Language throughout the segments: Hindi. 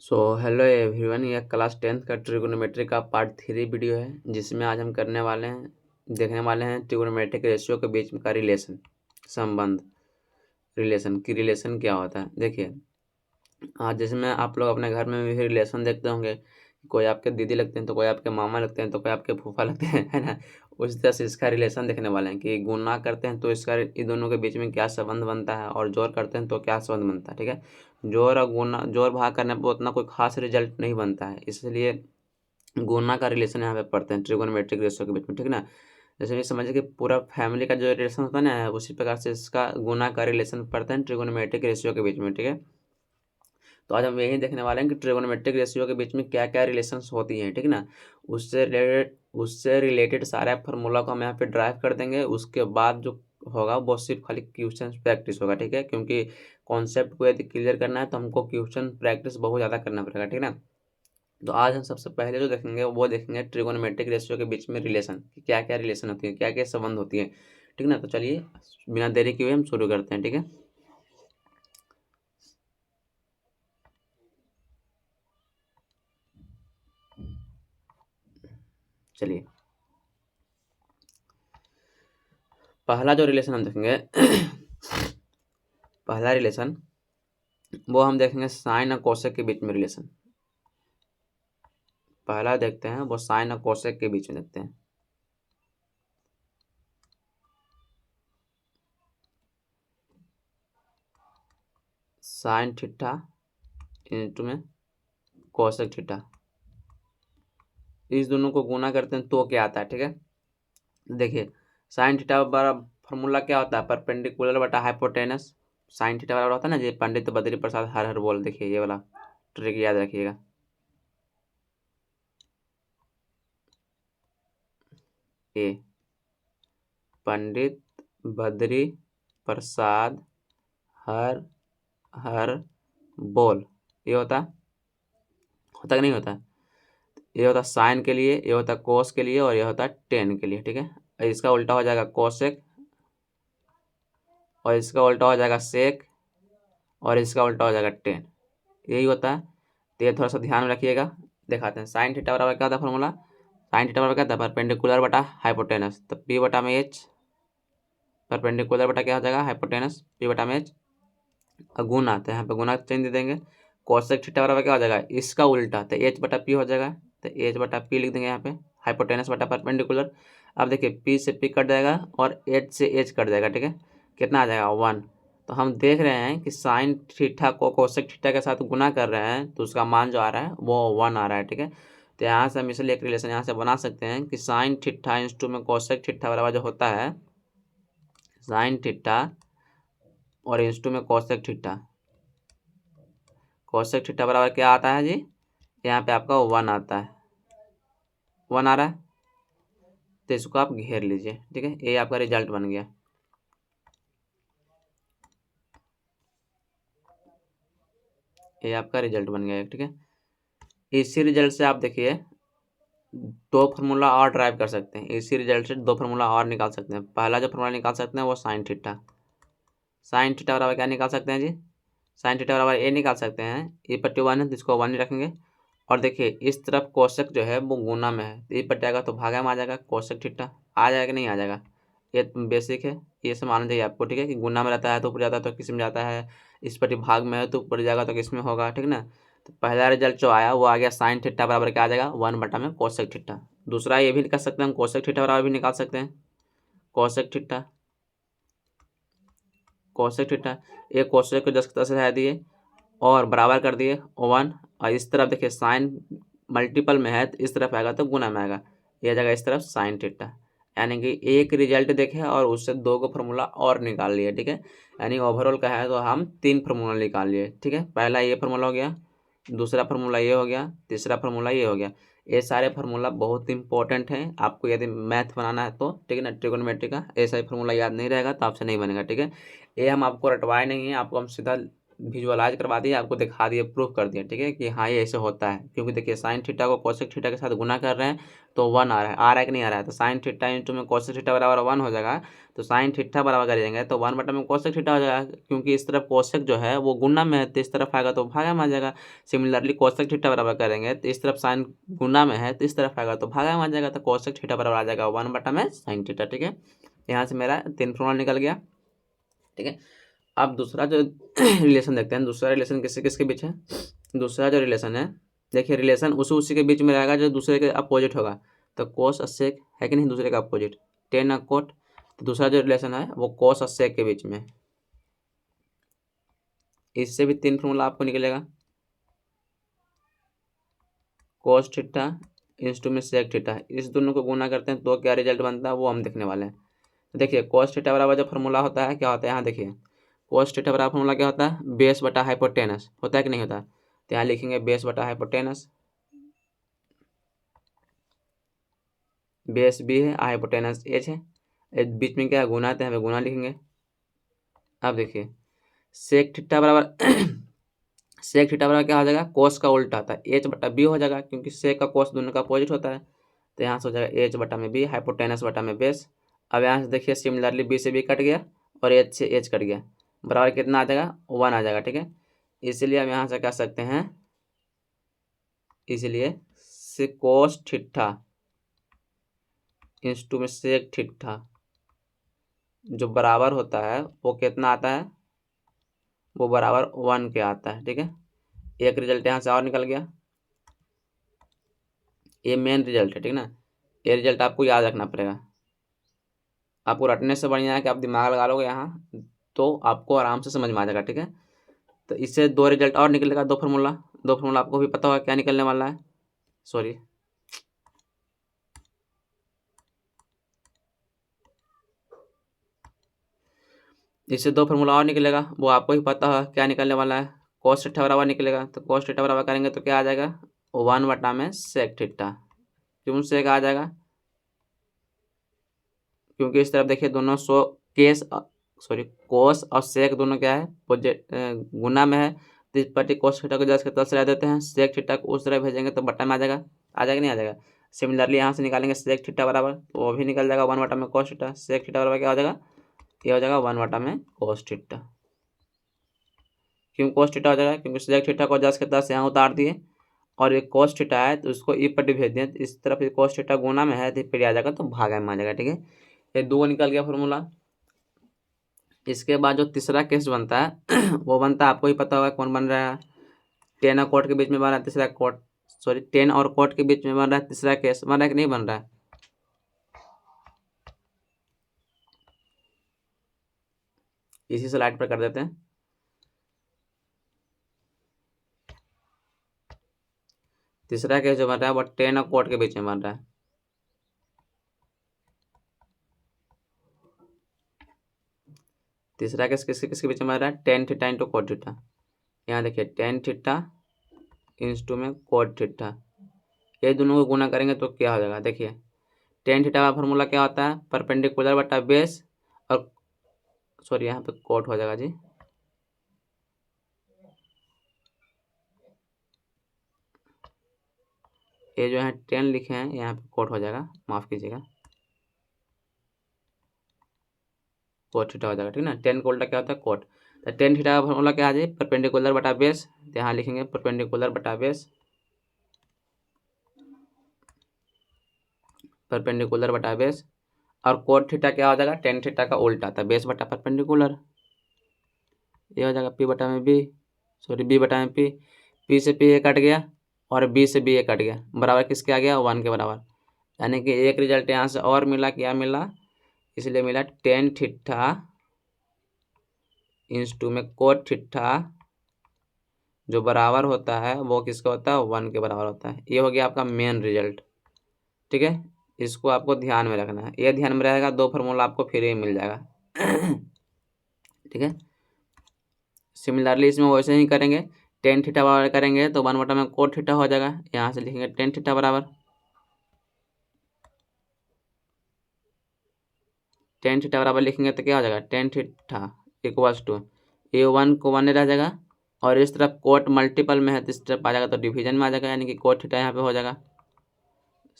हेलो एवरीवन, यह क्लास 10th का ट्रिगोनोमेट्री का पार्ट 3 वीडियो है, जिसमें आज हम देखने वाले हैं ट्रिगोनोमेट्रिक रेशियो के बीच में का रिलेशन, संबंध। रिलेशन क्या होता है, देखिए। आज जिसमें आप लोग अपने घर में भी रिलेशन देखते होंगे। कोई आपके दीदी लगते हैं, तो कोई आपके मामा लगते हैं, तो कोई आपके फूफा लगते हैं, है ना। उसी तरह से इसका रिलेशन देखने वाले हैं कि गुणा करते हैं तो इसका इन दोनों के बीच में क्या संबंध बनता है, और जोड़ करते हैं तो क्या संबंध बनता है। ठीक है, जोड़ भाग करने पर उतना कोई खास रिजल्ट नहीं बनता है, इसलिए गुणा का रिलेशन यहाँ पे पढ़ते हैं ट्रिगोनोमेट्रिक रेशियो के बीच में। ठीक है ना। जैसे कि समझिए कि पूरा फैमिली का जो रिलेशन होता है ना, उसी प्रकार से इसका गुणा का रिलेशन पढ़ते हैं ट्रिगोनोमेट्रिक रेशियो के बीच में। ठीक है, तो आज हम यही देखने वाले हैं कि ट्रिगोनोमेट्रिक रेशियो के बीच में क्या क्या रिलेशंस होती हैं। ठीक है ना। उससे रिलेटेड सारे फार्मूला को हम यहाँ पे ड्राइव कर देंगे। उसके बाद जो होगा वो सिर्फ खाली क्वेश्चन प्रैक्टिस होगा। ठीक है, क्योंकि कॉन्सेप्ट को यदि क्लियर करना है तो हमको क्वेश्चन प्रैक्टिस बहुत ज़्यादा करना पड़ेगा। ठीक है ना। तो आज हम सबसे पहले जो देखेंगे वो देखेंगे ट्रिगोनोमेट्रिक रेशियो के बीच में रिलेशन, क्या क्या रिलेशन होती है, क्या क्या संबंध होती है। ठीक ना। तो चलिए बिना देरी किए हम शुरू करते हैं। ठीक है, चलिए पहला जो रिलेशन हम देखेंगे पहला रिलेशन वो हम देखेंगे साइन और कोसेक के बीच में रिलेशन। पहला देखते हैं वो साइन और कोसेक के बीच में देखते हैं। साइन थीटा इंटू में कोसेक थीटा, इस दोनों को गुना करते हैं तो क्या आता है। ठीक है, देखिए साइन थीटा बराबर फॉर्मूला क्या होता है, परपेंडिकुलर बटा हाइपोटेनस। साइन थीटा बराबर होता है ना, ये पंडित बद्री प्रसाद हर हर बोल, देखिए ये वाला ट्रिक याद रखिएगा। ए पंडित बद्री प्रसाद हर हर बोल, ये होता कि नहीं होता। ये होता साइन के लिए, ये होता कोस के लिए, और ये होता टेन के लिए। ठीक है, इसका उल्टा हो जाएगा कोसेक, और इसका उल्टा हो जाएगा सेक, और इसका उल्टा हो जाएगा टेन। यही होता है, तो ये थोड़ा सा ध्यान में रखिएगा। दिखाते हैं साइन थीटा बराबर क्या होता है फॉर्मूला। साइन थीटा बराबर क्या होता है, परपेंडिकुलर बटा हाइपोटेनस, तो पी बटा में एच। परपेंडिकुलर बटा क्या हो जाएगा, हाइपोटेनस, पी बटा में एच। गुना आते हैं यहाँ पे, गुना चेंज दे देंगे। कोसेक थीटा बराबर क्या हो जाएगा, इसका उल्टा, तो एच बटा पी हो जाएगा। तो एच बटा पी लिख देंगे यहाँ पे, हाइपोटेनस बटा परपेंडिकुलर। अब देखिए पी से पी कट जाएगा और एच से एच कट जाएगा। ठीक है, कितना आ जाएगा, 1। तो हम देख रहे हैं कि साइन थीटा को कोसेक थीटा के साथ गुना कर रहे हैं, तो उसका मान जो आ रहा है वो 1 आ रहा है। ठीक है, तो यहाँ से हम इसलिए एक रिलेशन यहाँ से बना सकते हैं कि साइन थीटा इंटू में कोसेक थीटा बराबर जो होता है, साइन थीटा और इंटू में कोसेक थीटा। कोसेक थीटा बराबर क्या आता है जी, यहाँ पे आपका 1 आता है, 1 आ रहा है। तो इसको आप घेर लीजिए। ठीक है, ये आपका रिजल्ट बन गया। ये आपका रिजल्ट बन गया। ठीक है, इसी रिजल्ट से आप देखिए दो फार्मूला और ड्राइव कर सकते हैं। इसी रिजल्ट से दो फार्मूला और निकाल सकते हैं। पहला जो फार्मूला निकाल सकते हैं वो साइन थीटा। साइन थीटा बराबर क्या निकाल सकते हैं जी, साइन थीटा बराबर ए निकाल सकते हैं। ए पट्टी 1 है तो इसको 1 ही रखेंगे। और देखिए इस तरफ कोसेक जो है वो गुना में है, तो ये पट जाएगा तो भागा में आ जाएगा, कोसेक थीटा आ जाएगा कि नहीं आ जाएगा। ये बेसिक है, ये से मानना चाहिए आपको। ठीक है, कि गुना में रहता है तो ऊपर जाता है तो किस में जाता है, इस पट्टी भाग में है तो ऊपर जाएगा तो किस में होगा। ठीक है ना। तो पहला रिजल्ट जो आया वो आ गया साइन थीटा बराबर क्या आ जाएगा, 1 बटा में कोसेक थीटा। दूसरा ये भी निकाल सकते हैं हम, कोसेक थीटा बराबर भी निकाल सकते हैं। कोसेक थीटा, कोसेक थीटा, ये कोसेक को 10 की तरह से हटा दिए और बराबर कर दिए 1। और इस तरफ देखिए साइन मल्टीपल में है तो इस तरफ आएगा तो गुना में आएगा, ये जाएगा इस तरफ साइन थीटा। यानी कि एक रिजल्ट देखे और उससे दो को फार्मूला और निकाल लिए। ठीक है, यानी ओवरऑल का है तो हम 3 फार्मूला निकाल लिए। ठीक है, पहला ये फार्मूला हो गया, दूसरा फार्मूला ये हो गया, तीसरा फार्मूला ये हो गया। ये सारे फार्मूला बहुत इंपॉर्टेंट हैं आपको यदि मैथ बनाना है तो। ठीक है ना, ट्रिगोनोमेट्री का ऐसा ही फार्मूला याद नहीं रहेगा तो आपसे नहीं बनेगा। ठीक है, ये हम आपको रटवाए नहीं है, आपको हम सीधा विजुअलाइज करवा दिए, आपको दिखा दिए, प्रूफ कर दिया, ठीक है, कि हाँ ये ऐसे होता है। क्योंकि देखिए साइन थीटा को कोसेक थीटा के साथ गुना कर रहे हैं तो 1 आ रहा है कि नहीं आ रहा है, तो साइन थीटा इंटू में कोसेक थीटा बराबर 1 हो जाएगा। तो साइन थीटा बराबर करेंगे तो 1 बटा में कोसेक थीटा हो जाएगा, क्योंकि इस तरफ कोसेक जो है वो गुना में है, तो इस तरफ आएगा तो भागा में आ जाएगा। सिमिलरली कोसेक थीटा बराबर करेंगे तो इस तरफ साइन गुना में है, तो इस तरफ आएगा तो भागा में आ जाएगा, तो कोसेक थीटा बराबर आ जाएगा 1 बटा में साइन थीटा, ठीक है। यहाँ से मेरा 3 फॉर्मूला निकल गया, ठीक है। अब दूसरा जो रिलेशन देखते हैं, दूसरा रिलेशन किससे किसके बीच है। दूसरा जो रिलेशन है, देखिए रिलेशन उसी के बीच में रहेगा जो दूसरे के अपोजिट होगा। तो कोस और सेक है कि नहीं, दूसरे का अपोजिट, टेन और कोट। तो दूसरा जो रिलेशन है वो कोस और सेक के बीच में। इससे भी 3 फॉर्मूला आपको निकलेगा, कोस थीटा इंटू में सेक थीटा। इस दोनों को गुना करते हैं तो क्या रिजल्ट बनता है वो हम देखने वाले हैं। तो देखिए कोस थीटा बराबर जो फॉर्मूला होता है क्या होता है, यहाँ देखिए कोस थीटा बराबर फॉर्मूला क्या होता है, बेस बटा हाइपोटेनस होता है कि नहीं होता। तो यहाँ लिखेंगे बेस बटा हाइपोटेनस, बेस बी है, हाइपोटेनस एच है, बीच में क्या है गुना, तो यहाँ पे गुना लिखेंगे। अब देखिए सेक थीटा बराबर सेक थीटा बराबर क्या हो जाएगा, कोस का उल्टा था, एच बटा बी हो जाएगा, क्योंकि सेक का कोस दोनों का अपोजिट होता है। तो यहाँ से हो जाएगा एच बटा में बी, हाइपोटेनस बटा में बेस। अब यहाँ से देखिए सिमिलरली बी से बी कट गया और एच से एच कट गया, बराबर कितना आ जाएगा, 1 आ जाएगा, ठीक है। इसलिए हम यहाँ से कह सकते हैं, इसलिए कोस थीटा इंटू में सेक थीटा जो बराबर होता है वो कितना आता है, वो बराबर 1 के आता है, ठीक है। एक रिजल्ट यहाँ से और निकल गया, ये मेन रिजल्ट है, ठीक ना। ये रिजल्ट आपको याद रखना पड़ेगा, आपको रटने से बढ़िया है कि आप दिमाग लगा लोगे यहाँ तो आपको आराम से समझ में आ जाएगा, ठीक है। तो इससे 2 रिजल्ट और निकलेगा, 2 फॉर्मूला आपको भी पता होगा क्या निकलने वाला है, सॉरी इससे 2 फॉर्मूला और निकलेगा, वो आपको ही पता है क्या निकलने वाला है। कोस थीटा बराबर निकलेगा, तो कोस थीटा बराबर करेंगे तो क्या आ जाएगा, 1 बटा में सेक थीटा। क्यों सेक आ जाएगा, क्योंकि इस तरफ देखिए दोनों कोस और सेक दोनों क्या है, गुना में है। तो इस पट्टी कोस थीटा को जैसे तल से रह देते हैं, सेक थीटा को उस तरफ भेजेंगे तो बटा में आ जाएगा नहीं आ जाएगा। सिमिलरली यहाँ से निकालेंगे सेक थीटा बराबर, तो वो भी निकल जाएगा 1 बटा में कोस थीटा। सेक थीटा बराबर क्या हो जाएगा, ये हो जाएगा 1 बटा में कोस थीटा। क्यों कोस थीटा हो जाएगा, क्योंकि सेक थीटा को जस के तस यहाँ उतार दिए और ये कोस थीटा है तो उसको ई पट्टी भेज दिए, तो इस तरफ ये कोस थीटा गुना में है तो फिर आ जाएगा तो भागा में आ जाएगा, ठीक है। ये 2 निकल गया फॉर्मूला। इसके बाद जो तीसरा केस बनता है वो बनता है, आपको ही पता होगा कौन बन रहा है, टेन और कोट के बीच में बन रहा है तीसरा कोट, सॉरी 10 और कोट के बीच में बन रहा है तीसरा केस, बन रहा है कि नहीं बन रहा है। इसी स्लाइड पर कर देते हैं। तीसरा केस जो बन रहा है वो 10 और कोट के बीच में बन रहा है। तीसरा केस किसके किसके बीच में बन रहा है, tan theta into cot theta. यहाँ देखिए टेन थीटा इंटू में कोट थीटा, ये दोनों को गुना करेंगे तो क्या हो जाएगा, देखिए टेन थीटा का फॉर्मूला क्या होता है, परपेंडिकुलर बटा बेस, और सॉरी यहाँ पे कोट हो जाएगा जी, ये जो है 10 लिखे हैं यहाँ पे कोट हो जाएगा, माफ कीजिएगा, कोट थीटा हो जाएगा, ठीक ना। 10 को उल्टा क्या होता है कोट। तो 10 थीटा का फॉर्मूला क्या आ जाए, परपेंडिकुलर बटा बेस, तो यहाँ लिखेंगे परपेंडिकुलर बटा बेस, परपेंडिकुलर बटा बेस, और कोट थीटा क्या हो जाएगा, 10 थीटा का उल्टा था, बेस बटा परपेंडिकुलर, ये हो जाएगा पी बटा में बी, सॉरी बी बटा में पी से पी ए कट गया और बी से बी ए कट गया, बराबर किसके आ गया, 1 के बराबर। यानी कि एक रिजल्ट यहाँ से और मिला, क्या मिला, इसलिए मिला 10 थीटा इंटू में कोट थीटा जो बराबर होता है वो किसका होता है, 1 के बराबर होता है। ये हो गया आपका मेन रिजल्ट, ठीक है। इसको आपको ध्यान में रखना है, ये ध्यान में रहेगा 2 फार्मूला आपको फ्री में मिल जाएगा ठीक है। सिमिलरली इसमें वैसे ही करेंगे, 10 थीटा बराबर करेंगे तो 1 बटा में कोट थीटा हो जाएगा, यहाँ से लिखेंगे 10 थीटा बराबर 10 थीटा बराबर लिखेंगे तो क्या हो जाएगा, 10 थीटा इक्वल्स टू ये 1 को 1 रह जाएगा और इस तरफ कोट मल्टीपल में है तो इस तरफ आ जाएगा तो डिवीजन में आ जाएगा, यानी कि कोट थीटा यहाँ पे हो जाएगा।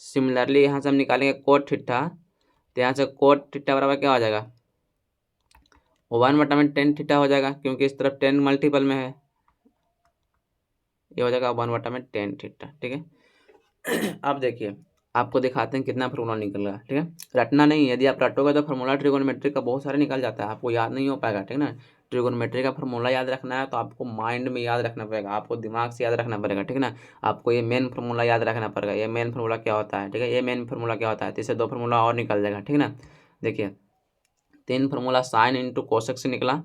सिमिलरली यहाँ से हम निकालेंगे कोट थीटा, तो यहाँ से कोट थीटा बराबर क्या हो जाएगा, 1/10 थीटा हो जाएगा, क्योंकि इस तरफ 10 मल्टीपल में है, ये हो जाएगा 1/10 थीटा। ठीक है। अब देखिए आपको दिखाते हैं कितना फार्मूला निकल रहा है। ठीक है, रटना नहीं है, यदि आप रटोगे तो फार्मूला ट्रिगोनोमेट्री का बहुत सारा निकल जाता है, आपको याद नहीं हो पाएगा। ठीक है ना, ट्रिगोनोमेट्री का फार्मूला याद रखना है तो आपको माइंड में याद रखना पड़ेगा, आपको दिमाग से याद रखना पड़ेगा। ठीक है ना, आपको ये मेन फार्मूला याद रखना पड़ेगा, ये मेन फार्मूला क्या होता है। ठीक है, ये मेन फार्मूला क्या होता है, तो इससे 2 फार्मूला और निकल जाएगा। ठीक है ना, देखिए 3 फार्मूला साइन इंटू कोसेक से निकला,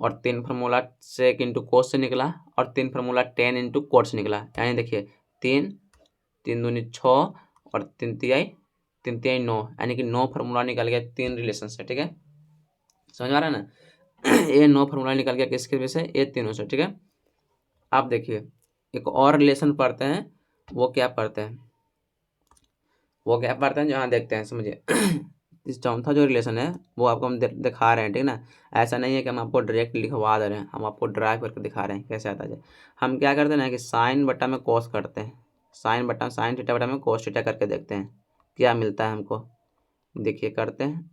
और 3 फार्मूला सेक इंटू कोस से निकला, और 3 फार्मूला टेन इंटू कोट से निकला। यानी देखिए 3 3 दूनी 6 और 3 तिहाई 9, यानी कि 9 फार्मूला निकल गया 3 रिलेशन से। ठीक है, समझ में आ रहा है ना। ये 9 फार्मूला निकल गया किसके वजह से, ये तीनों से। ठीक है, आप देखिए एक और रिलेशन पढ़ते हैं, वो क्या पढ़ते हैं, जहाँ देखते हैं, समझिए। इस चौथा जो रिलेशन है वो आपको हम दिखा रहे हैं। ठीक है ना, ऐसा नहीं है कि हम आपको डायरेक्ट लिखवा दे रहे हैं, हम आपको ड्राइव करके दिखा रहे हैं कैसे आता है। हम क्या करते हैं ना कि साइन बटा में कोस करते हैं, साइन थीटा बटा में कोस थीटा करके देखते हैं क्या मिलता है हमको। देखिए करते हैं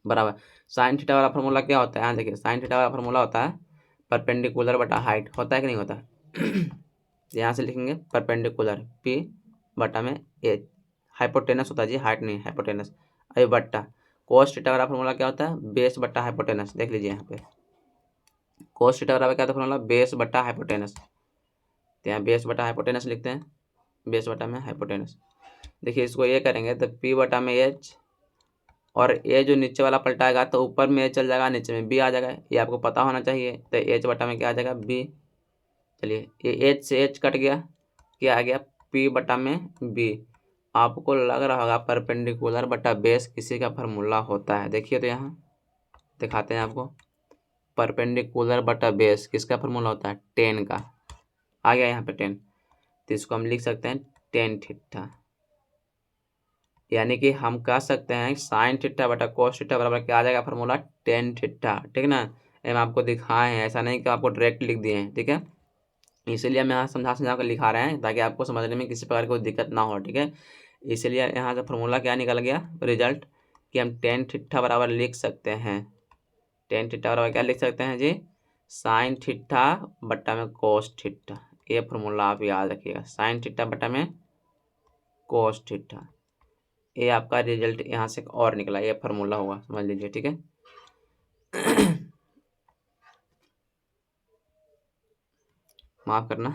बराबर। साइन थीटा वाला फार्मूला क्या होता है, यहाँ देखिए साइन थीटा वाला फार्मूला होता है परपेंडिकुलर बटा हाइट, होता है कि नहीं होता। यहाँ से लिखेंगे परपेंडिकुलर पी बटा में ए, हाइपोटेनस होता है जी, हाइट नहीं हाइपोटेनस। अभी बट्टा कोस थीटा वाला फार्मूला क्या होता है, बेस बट्टा हाइपोटेनस। देख लीजिए यहाँ पे कोस थीटा बराबर क्या था फार्मूला, बेस बट्टा हाइपोटेनस। तो यहाँ बेस बटा हाइपोटेनस लिखते हैं, बेस बटा में हाइपोटेनस। देखिए इसको ये करेंगे तो पी बटा में एच, और ए जो नीचे वाला पलटाएगा तो ऊपर में ए चल जाएगा, नीचे में बी आ जाएगा, ये आपको पता होना चाहिए। तो एच बटा में क्या आ जाएगा, बी। चलिए ये एच से एच कट गया, क्या आ गया, पी बटा में बी। आपको लग रहा होगा परपेंडिकुलर बटा बेस किसी का फार्मूला होता है, देखिए तो यहाँ दिखाते हैं आपको। परपेंडिकुलर बटा बेस किसका फार्मूला होता है, 10 का। आ गया यहाँ पे 10, तो इसको हम लिख सकते हैं टेन थीटा। यानी कि हम कह सकते हैं साइन थीटा बटा कोस थीटा बराबर क्या आ जाएगा फार्मूला, 10 थीटा। ठीक है ना, ये हम आपको दिखाए हैं, ऐसा नहीं कि आपको डायरेक्ट लिख दिए हैं। ठीक है, इसीलिए हम यहाँ समझा कर लिखा रहे हैं ताकि आपको समझने में किसी प्रकार की कोई दिक्कत ना हो। ठीक है, इसीलिए यहाँ से फार्मूला क्या निकल गया रिजल्ट, कि हम 10 थीटा बराबर लिख सकते हैं, 10 थीटा बराबर क्या लिख सकते हैं जी, साइन थीटा बटा में कोस थीटा। ये फार्मूला आप याद रखिएगा, साइन थीटा बटा में कोस थीटा। ये आपका रिजल्ट यहाँ से और निकला, ये फार्मूला हुआ, समझ लीजिए। ठीक है, माफ करना।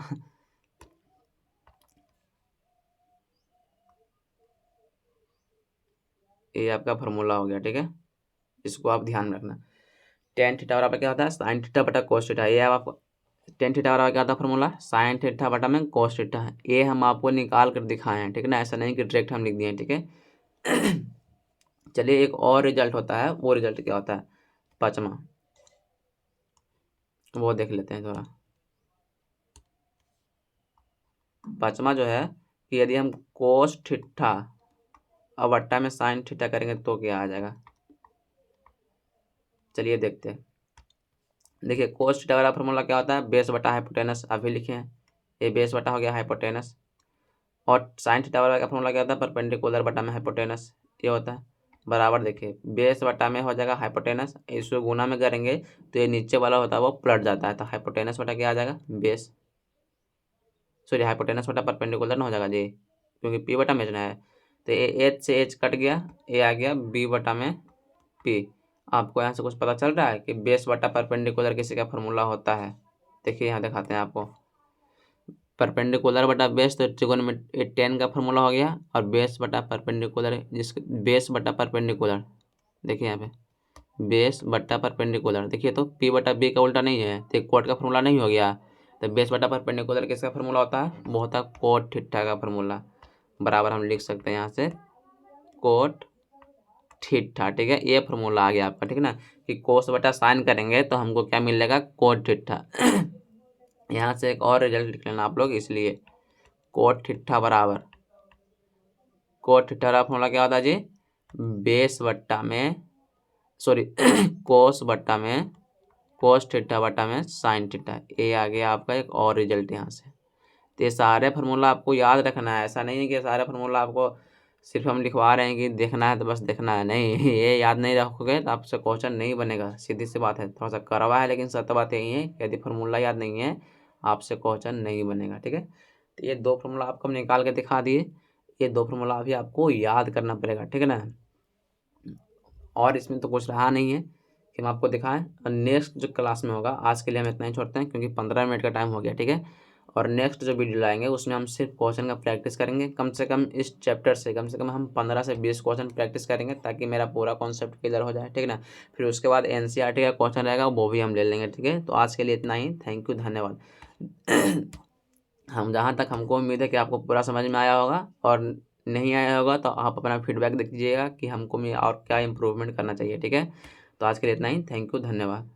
ये आपका फार्मूला हो गया। ठीक है, इसको आप ध्यान में रखना। टेन थीटा बराबर क्या होता है, साइन थीटा बटा कोस थीटा। ये आप टेन थीटा बराबर क्या होता है फार्मूला, साइन थीटा बटा में कोस थीटा। ये हम आपको निकाल कर दिखाए हैं। ठीक है ना, ऐसा नहीं कि डायरेक्ट हम लिख दिए हैं। ठीक है, चलिए एक और रिजल्ट होता है, वो रिजल्ट क्या होता है, पांचवा, वो देख लेते हैं थोड़ा। पांचवा जो है कि यदि हम कोस थीटा और बट्टा में साइन थीटा करेंगे तो क्या आ जाएगा, चलिए देखते हैं। देखिए कोस थीटा वाला फार्मूला क्या होता है, बेस बटा हाइपोटेनस, अभी लिखे हैं, ये बेस बटा हो गया हाइपोटेनस। और साइन थीटा वाला का फार्मूला क्या होता है, परपेंडिकुलर बटा में हाइपोटेनस, ये होता है बराबर। देखिए बेस बटा में हो जाएगा हाइपोटेनस, इसको गुना में करेंगे तो ये नीचे वाला होता है वो पलट जाता है, तो हाइपोटेनस बटा क्या आ जाएगा, बेस, सॉरी हाइपोटेनस बटा परपेंडिकुलर ना हो जाएगा जी, क्योंकि पी बटा में है। तो ये एच से एच कट गया, ये आ गया बी बटा में पी। आपको यहाँ से कुछ पता चल रहा है कि बेस बटा परपेंडिकुलर किसी का फार्मूला होता है। देखिए यहाँ दिखाते हैं आपको, परपेंडिकुलर बटा बेस, तो ट्रिगोनोमेट्री 10 का फार्मूला हो गया, और बेस बटा परपेंडिकुलर, जिसके बेस बटा परपेंडिकुलर, देखिए यहाँ पे बेस बटा परपेंडिकुलर। देखिए तो पी बटा बी का उल्टा नहीं है, तो कोट का फार्मूला नहीं हो गया। तो बेस बटा परपेंडिकुलर किसका फार्मूला होता है, वो होता है कोट थीटा का फार्मूला, बराबर हम लिख सकते हैं यहाँ से कोट थीटा। ठीक है, ये फार्मूला आ गया आपका। ठीक है ना, कि कोस बटा साइन करेंगे तो हमको क्या मिलेगा, कोट थीटा। यहाँ से एक और रिजल्ट लिख लेना आप लोग, इसलिए कोट थीटा बराबर, कोट थीटा का फॉर्मूला क्या होता है जी, बेस बट्टा में, सॉरी कोस बट्टा में कोस थीटा बटा में साइन थीटा। ये आ गया आपका एक और रिजल्ट यहाँ से। तो ये सारे फार्मूला आपको याद रखना है, ऐसा नहीं है कि सारे फार्मूला आपको सिर्फ हम लिखवा रहे हैं कि देखना है तो बस देखना है, नहीं ये याद नहीं रखोगे तो आपसे क्वेश्चन नहीं बनेगा, सीधी सी बात है। थोड़ा सा करवा है लेकिन सत्य बात यही है, यदि फार्मूला याद नहीं है आपसे क्वेश्चन नहीं बनेगा, ठीक है। तो ये दो फार्मूला आपको हम निकाल के दिखा दिए, ये दो फार्मूला अभी आपको याद करना पड़ेगा, ठीक है ना। और इसमें तो कुछ रहा नहीं है कि हम आपको दिखाएं। और नेक्स्ट जो क्लास में होगा, आज के लिए हम इतना ही छोड़ते हैं क्योंकि 15 मिनट का टाइम हो गया, ठीक है। और नेक्स्ट जो वीडियो लाएंगे उसमें हम सिर्फ क्वेश्चन का प्रैक्टिस करेंगे, कम से कम इस चैप्टर से कम हम 15 से 20 क्वेश्चन प्रैक्टिस करेंगे ताकि मेरा पूरा कॉन्सेप्ट क्लियर हो जाए, ठीक है ना। फिर उसके बाद एनसीईआरटी का क्वेश्चन रहेगा वो भी हम ले लेंगे, ठीक है। तो आज के लिए इतना ही, थैंक यू, धन्यवाद। हम जहाँ तक हमको उम्मीद है कि आपको पूरा समझ में आया होगा, और नहीं आया होगा तो आप अपना फीडबैक दीजिएगा कि हमको और क्या इम्प्रूवमेंट करना चाहिए, ठीक है। तो आज के लिए इतना ही, थैंक यू, धन्यवाद।